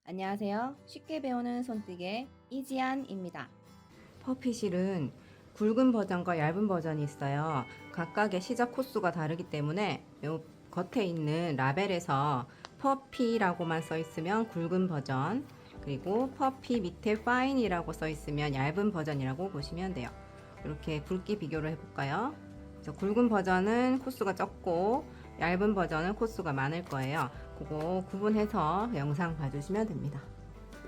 안녕하세요. 쉽게 배우는 손뜨개 이지안입니다. 퍼핏실은 굵은 버전과 얇은 버전이 있어요. 각각의 시작 코수가 다르기 때문에 요 겉에 있는 라벨에서 퍼피라고만 써 있으면 굵은 버전, 그리고 퍼피 밑에 파인이라고 써 있으면 얇은 버전이라고 보시면 돼요. 이렇게 굵기 비교를 해볼까요? 그래서 굵은 버전은 코수가 적고 얇은 버전은 코수가 많을 거예요. 그거 구분해서 영상 봐주시면 됩니다.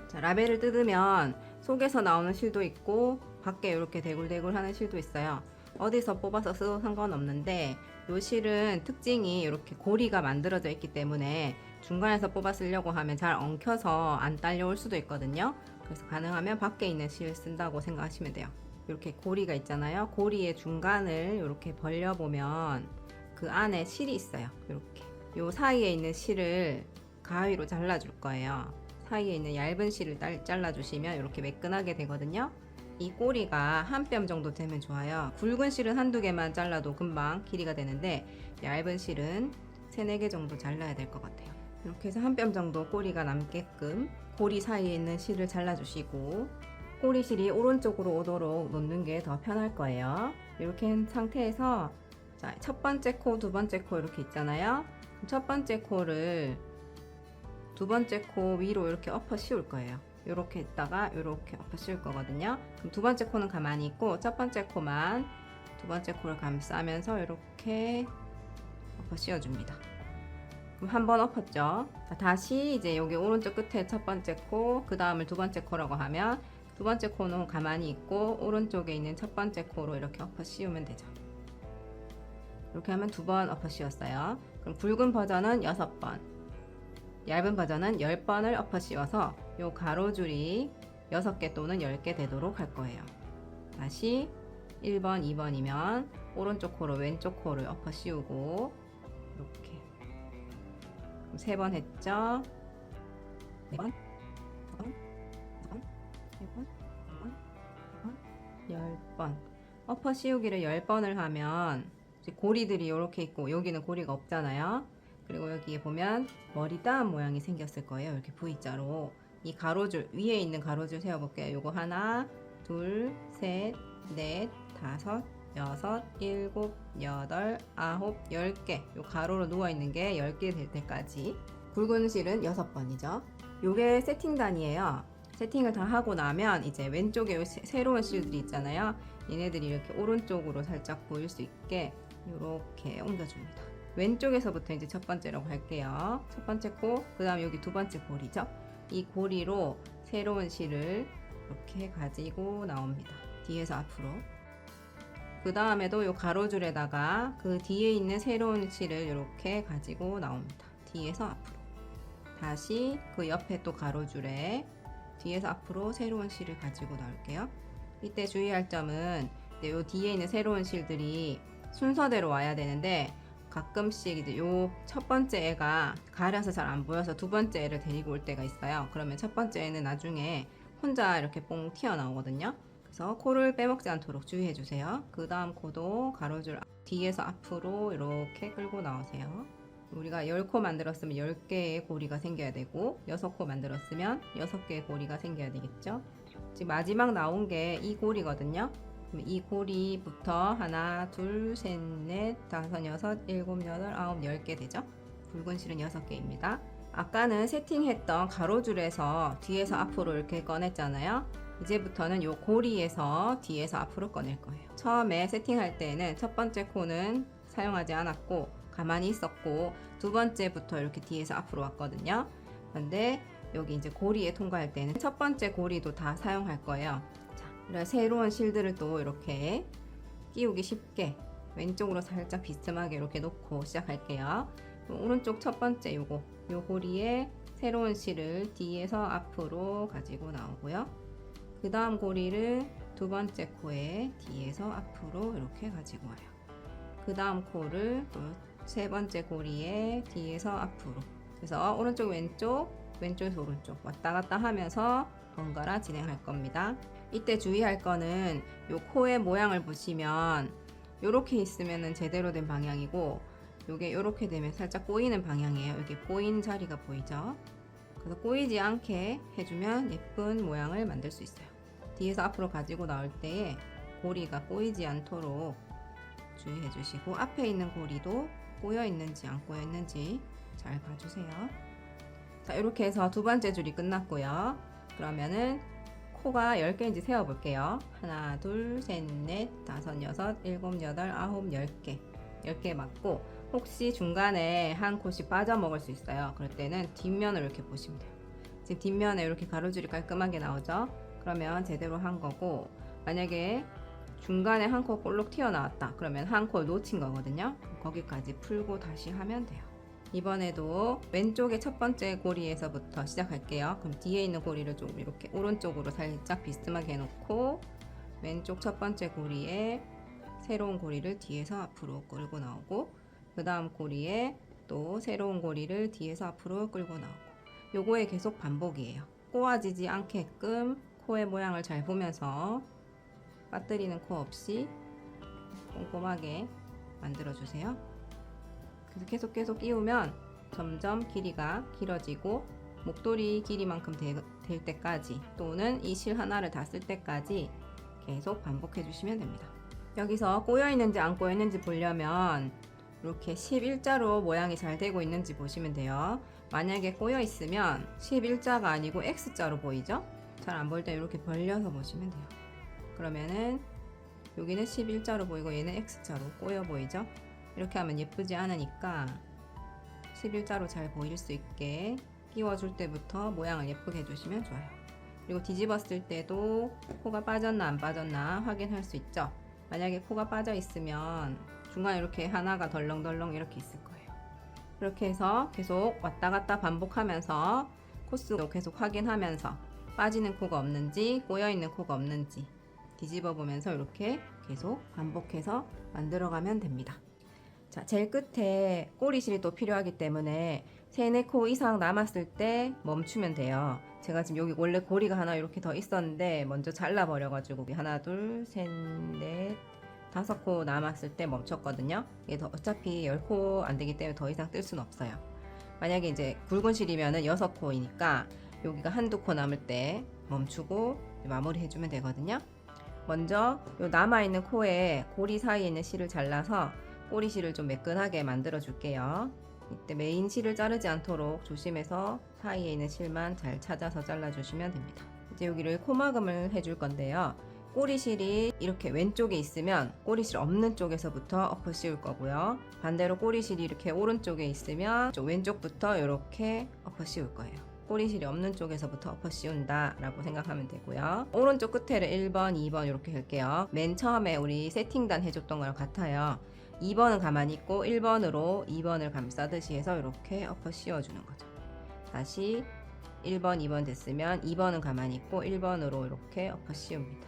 자, 라벨을 뜯으면 속에서 나오는 실도 있고 밖에 이렇게 대굴대굴 하는 실도 있어요. 어디서 뽑아서 써도 상관없는데 이 실은 특징이 이렇게 고리가 만들어져 있기 때문에 중간에서 뽑아 쓰려고 하면 잘 엉켜서 안 딸려올 수도 있거든요. 그래서 가능하면 밖에 있는 실 쓴다고 생각하시면 돼요. 이렇게 고리가 있잖아요. 고리의 중간을 이렇게 벌려보면 그 안에 실이 있어요. 이렇게 요 사이에 있는 실을 가위로 잘라줄 거예요. 사이에 있는 얇은 실을 잘라주시면 이렇게 매끈하게 되거든요. 이 꼬리가 한 뼘 정도 되면 좋아요. 굵은 실은 한두 개만 잘라도 금방 길이가 되는데 얇은 실은 3, 4개 정도 잘라야 될 것 같아요. 이렇게 해서 한 뼘 정도 꼬리가 남게끔 고리 사이에 있는 실을 잘라주시고 꼬리실이 오른쪽으로 오도록 놓는 게 더 편할 거예요. 이렇게 한 상태에서 자, 첫 번째 코, 두 번째 코 이렇게 있잖아요. 첫 번째 코를 두 번째 코 위로 이렇게 엎어 씌울 거예요. 이렇게 했다가 이렇게 엎어 씌울 거거든요. 그럼 두 번째 코는 가만히 있고 첫 번째 코만 두 번째 코를 감싸면서 이렇게 엎어 씌워줍니다. 그럼 한 번 엎었죠. 자, 다시 이제 여기 오른쪽 끝에 첫 번째 코, 그 다음을 두 번째 코라고 하면 두 번째 코는 가만히 있고 오른쪽에 있는 첫 번째 코로 이렇게 엎어 씌우면 되죠. 이렇게 하면 두 번 엎어 씌웠어요. 그럼 굵은 버전은 6번, 얇은 버전은 10번을 엎어 씌워서 요 가로줄이 6개 또는 10개 되도록 할 거예요. 다시 1번, 2번이면 오른쪽 코로 왼쪽 코를 엎어 씌우고 이렇게 3번 했죠? 4번, 4번, 4번, 3번, 4번, 4번, 10번 엎어 씌우기를 10번을 하면 고리들이 이렇게 있고 여기는 고리가 없잖아요. 그리고 여기에 보면 머리 따은 모양이 생겼을 거예요. 이렇게 V자로 이 가로줄 위에 있는 가로줄 세워볼게요. 요거 하나, 둘, 셋, 넷, 다섯, 여섯, 일곱, 여덟, 아홉, 10개 요 가로로 누워있는 게 10개 될 때까지 굵은 실은 6번이죠. 요게 세팅단이에요. 세팅을 다 하고 나면 이제 왼쪽에 새로운 실들이 있잖아요. 얘네들이 이렇게 오른쪽으로 살짝 보일 수 있게 이렇게 옮겨줍니다. 왼쪽에서부터 이제 첫 번째라고 할게요. 첫 번째 코, 그 다음 여기 두 번째 고리죠. 이 고리로 새로운 실을 이렇게 가지고 나옵니다. 뒤에서 앞으로. 그 다음에도 이 가로줄에다가 그 뒤에 있는 새로운 실을 이렇게 가지고 나옵니다. 뒤에서 앞으로. 다시 그 옆에 또 가로줄에 뒤에서 앞으로 새로운 실을 가지고 나올게요. 이때 주의할 점은 이 뒤에 있는 새로운 실들이 순서대로 와야 되는데 가끔씩 이제 요 첫 번째 애가 가려서 잘 안 보여서 두 번째 애를 데리고 올 때가 있어요. 그러면 첫 번째 애는 나중에 혼자 이렇게 뽕 튀어나오거든요. 그래서 코를 빼먹지 않도록 주의해 주세요. 그 다음 코도 가로줄 뒤에서 앞으로 이렇게 끌고 나오세요. 우리가 10코 만들었으면 10개의 고리가 생겨야 되고 6코 만들었으면 6개의 고리가 생겨야 되겠죠. 지금 마지막 나온 게 이 고리거든요. 이 고리부터 하나, 둘, 셋, 넷, 다섯, 여섯, 일곱, 여덟, 아홉, 10개 되죠. 굵은 실은 6개입니다. 아까는 세팅했던 가로줄에서 뒤에서 앞으로 이렇게 꺼냈잖아요. 이제부터는 이 고리에서 뒤에서 앞으로 꺼낼 거예요. 처음에 세팅할 때는 첫 번째 코는 사용하지 않았고 가만히 있었고 두 번째부터 이렇게 뒤에서 앞으로 왔거든요. 그런데 여기 이제 고리에 통과할 때는 첫 번째 고리도 다 사용할 거예요. 새로운 실들을 또 이렇게 끼우기 쉽게 왼쪽으로 살짝 비스듬하게 이렇게 놓고 시작할게요. 오른쪽 첫 번째 요 고리에 새로운 실을 뒤에서 앞으로 가지고 나오고요. 그 다음 고리를 두 번째 코에 뒤에서 앞으로 이렇게 가지고 와요. 그 다음 코를 또 세 번째 고리에 뒤에서 앞으로. 그래서 오른쪽 왼쪽 왼쪽에서 오른쪽 왔다 갔다 하면서 번갈아 진행할 겁니다. 이때 주의할 거는 요 코의 모양을 보시면 요렇게 있으면 제대로 된 방향이고 요게 요렇게 되면 살짝 꼬이는 방향이에요. 여기 꼬인 자리가 보이죠? 그래서 꼬이지 않게 해주면 예쁜 모양을 만들 수 있어요. 뒤에서 앞으로 가지고 나올 때에 고리가 꼬이지 않도록 주의해 주시고, 앞에 있는 고리도 꼬여 있는지 안 꼬여 있는지 잘 봐주세요. 자, 이렇게 해서 두 번째 줄이 끝났고요. 그러면은 코가 10개인지 세어 볼게요. 하나, 둘, 셋, 넷, 다섯, 여섯, 일곱, 여덟, 아홉, 10개. 10개 맞고, 혹시 중간에 한 콧이 빠져먹을 수 있어요. 그럴 때는 뒷면을 이렇게 보시면 돼요. 지금 뒷면에 이렇게 가로줄이 깔끔하게 나오죠? 그러면 제대로 한 거고, 만약에 중간에 한 코 볼록 튀어나왔다. 그러면 한 코 놓친 거거든요. 거기까지 풀고 다시 하면 돼요. 이번에도 왼쪽의 첫 번째 고리에서부터 시작할게요. 그럼 뒤에 있는 고리를 좀 이렇게 오른쪽으로 살짝 비스듬하게 해놓고, 왼쪽 첫 번째 고리에 새로운 고리를 뒤에서 앞으로 끌고 나오고, 그 다음 고리에 또 새로운 고리를 뒤에서 앞으로 끌고 나오고, 요거에 계속 반복이에요. 꼬아지지 않게끔 코의 모양을 잘 보면서 빠뜨리는 코 없이 꼼꼼하게 만들어 주세요. 그래서 계속 끼우면 점점 길이가 길어지고, 목도리 길이만큼 될 때까지, 또는 이 실 하나를 다 쓸 때까지 계속 반복해 주시면 됩니다. 여기서 꼬여 있는지 안 꼬여 있는지 보려면 이렇게 11자로 모양이 잘 되고 있는지 보시면 돼요. 만약에 꼬여 있으면 11자가 아니고 X자로 보이죠? 잘 안 보일 때 이렇게 벌려서 보시면 돼요. 그러면은 여기는 11자로 보이고 얘는 X자로 꼬여 보이죠? 이렇게 하면 예쁘지 않으니까 11자로 잘 보일 수 있게 끼워줄 때부터 모양을 예쁘게 해주시면 좋아요. 그리고 뒤집었을 때도 코가 빠졌나 안 빠졌나 확인할 수 있죠? 만약에 코가 빠져 있으면 중간에 이렇게 하나가 덜렁덜렁 이렇게 있을 거예요. 이렇게 해서 계속 왔다 갔다 반복하면서 코스도 계속 확인하면서 빠지는 코가 없는지 꼬여 있는 코가 없는지 뒤집어 보면서 이렇게 계속 반복해서 만들어가면 됩니다. 자, 제일 끝에 꼬리실이 또 필요하기 때문에 3, 4코 이상 남았을 때 멈추면 돼요. 제가 지금 여기 원래 고리가 하나 이렇게 더 있었는데 먼저 잘라버려가지고 하나, 둘, 셋, 넷, 5코 남았을 때 멈췄거든요. 이게 어차피 10코 안 되기 때문에 더 이상 뜰 수는 없어요. 만약에 이제 굵은 실이면은 6코이니까 여기가 한두 코 남을 때 멈추고 마무리 해주면 되거든요. 먼저 요 남아있는 코에 고리 사이에 있는 실을 잘라서 꼬리 실을 좀 매끈하게 만들어 줄게요. 이때 메인 실을 자르지 않도록 조심해서 사이에 있는 실만 잘 찾아서 잘라 주시면 됩니다. 이제 여기를 코막음을 해줄 건데요. 꼬리실이 이렇게 왼쪽에 있으면 꼬리실 없는 쪽에서부터 엎어 씌울 거고요. 반대로 꼬리실이 이렇게 오른쪽에 있으면 왼쪽부터 이렇게 엎어 씌울 거예요. 꼬리실이 없는 쪽에서부터 엎어 씌운다 라고 생각하면 되고요. 오른쪽 끝에를 1번, 2번 이렇게 할게요. 맨 처음에 우리 세팅단 해줬던 거랑 같아요. 2번은 가만히 있고 1번으로 2번을 감싸듯이 해서 이렇게 엎어 씌워주는 거죠. 다시 1번, 2번 됐으면 2번은 가만히 있고 1번으로 이렇게 엎어 씌웁니다.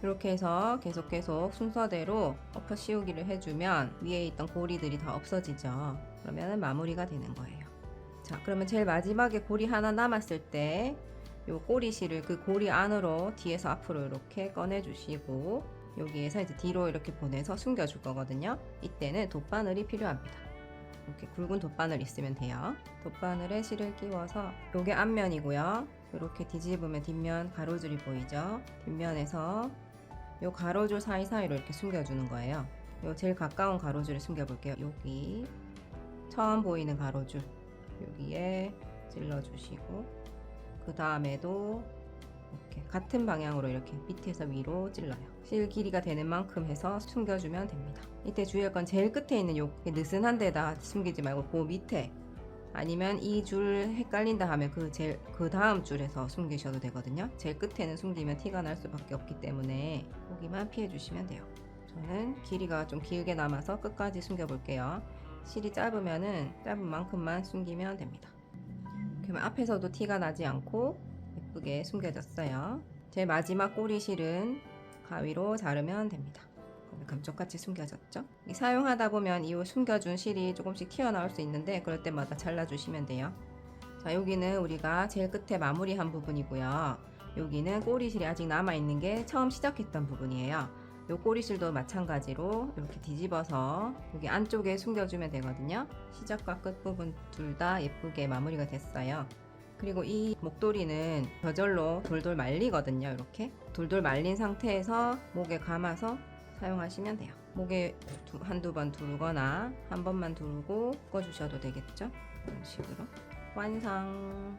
이렇게 해서 계속 순서대로 엎어 씌우기를 해주면 위에 있던 고리들이 다 없어지죠. 그러면 마무리가 되는 거예요. 자, 그러면 제일 마지막에 고리 하나 남았을 때 요 꼬리실을 그 고리 안으로 뒤에서 앞으로 이렇게 꺼내 주시고 여기에서 이제 뒤로 이렇게 보내서 숨겨 줄 거거든요. 이때는 돗바늘이 필요합니다. 이렇게 굵은 돗바늘 있으면 돼요. 돗바늘에 실을 끼워서 요게 앞면이고요. 이렇게 뒤집으면 뒷면 가로줄이 보이죠? 뒷면에서 요 가로줄 사이사이로 이렇게 숨겨주는 거예요. 요 제일 가까운 가로줄을 숨겨 볼게요. 여기 처음 보이는 가로줄 여기에 찔러주시고, 그 다음에도 이렇게 같은 방향으로 이렇게 밑에서 위로 찔러요. 실 길이가 되는 만큼 해서 숨겨주면 됩니다. 이때 주의할 건 제일 끝에 있는 요 느슨한 데다 숨기지 말고 그 밑에, 아니면 이 줄 헷갈린다 하면 그 다음 줄에서 숨기셔도 되거든요. 제일 끝에는 숨기면 티가 날 수밖에 없기 때문에 거기만 피해 주시면 돼요. 저는 길이가 좀 길게 남아서 끝까지 숨겨 볼게요. 실이 짧으면은 짧은 만큼만 숨기면 됩니다. 그러면 앞에서도 티가 나지 않고 예쁘게 숨겨졌어요. 제일 마지막 꼬리실은 가위로 자르면 됩니다. 감쪽같이 숨겨졌죠? 사용하다 보면 이 숨겨준 실이 조금씩 튀어나올 수 있는데 그럴 때마다 잘라주시면 돼요. 자, 여기는 우리가 제일 끝에 마무리한 부분이고요. 여기는 꼬리실이 아직 남아있는 게 처음 시작했던 부분이에요. 요 꼬리실도 마찬가지로 이렇게 뒤집어서 여기 안쪽에 숨겨주면 되거든요. 시작과 끝 부분 둘 다 예쁘게 마무리가 됐어요. 그리고 이 목도리는 저절로 돌돌 말리거든요. 이렇게 돌돌 말린 상태에서 목에 감아서 사용하시면 돼요. 목에 한두 번 두르거나 한 번만 두르고 묶어주셔도 되겠죠. 이런 식으로 완성.